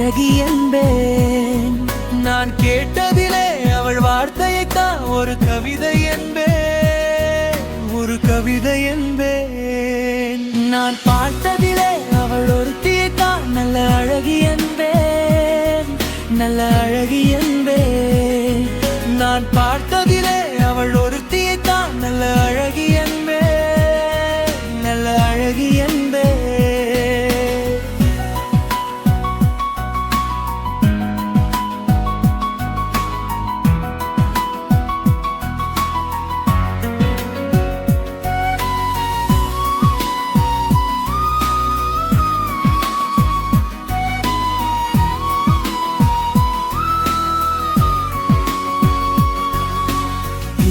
அழகி என்பேன். நான் கேட்டதிலே அவள் வார்த்தையைத்தான் ஒரு கவிதை என்பேன், ஒரு கவிதை என்பேன். நான் பார்த்ததிலே அவள் ஒருத்தியைத்தான் நல்ல அழகி என்பேன், நல்ல அழகி என்பேன். நான் பார்த்ததிலே அவள் ஒருத்தியைத்தான் நல்ல அழகி என்பேன், நல்ல அழகி என்பேன்.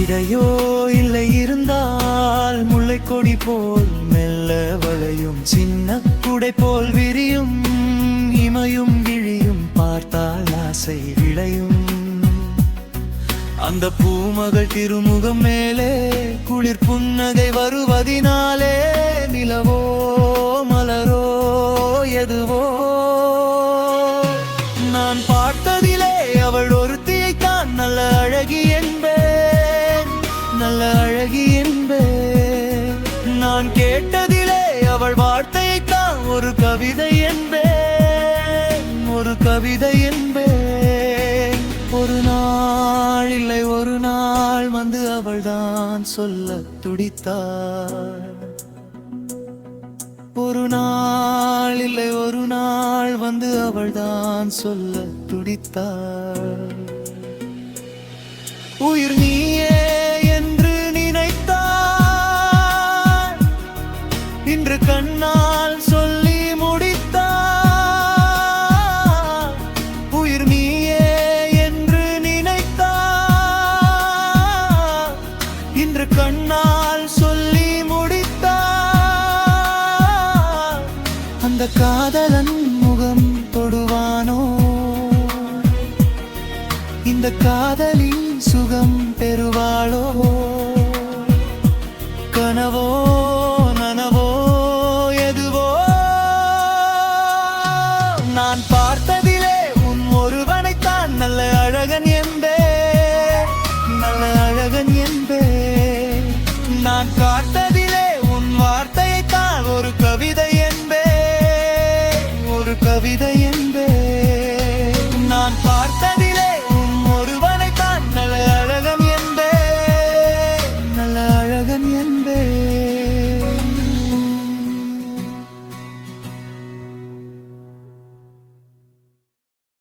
இடையோ இல்லை இருந்தால் முல்லை கொடி போல் மெல்ல வளையும், சின்ன குடை போல் விரியும், இமையும் கிழியும் பார்த்தால் ஆசை விளையும். அந்த பூமகள் திருமுகம் மேலே குளிர் புன்னகை வருவதினாலே நிலவோ மலரோ எதுவோ. நான் பார்த்ததிலே அவள் ஒருத்தியைத்தான் நல்ல அழகி என்பேன், நல்ல அழகி என்பேன். நான் கேட்டதிலே அவள் வார்த்தையைத்தான் ஒரு கவிதை என்பேன், ஒரு கவிதை என்பேன். ஒரு நாள் இல்லை ஒரு நாள் வந்து அவள்தான் சொல்ல துடித்தாள். ஒரு நாள் இல்லை ஒரு நாள் வந்து அவள்தான் சொல்ல துடித்தாள். உயிர் நீயே என்று நினைத்தாள், இன்று கண்ணால் சொல்லி முடித்தாள். உயிர் நீயே என்று நினைத்தாள், இன்று கண்ணால் சொல்லி முடித்தாள். அந்த காதலன் முகம் தொடுவானோ, இந்த காதலி சுகம் பெறுவாளோ?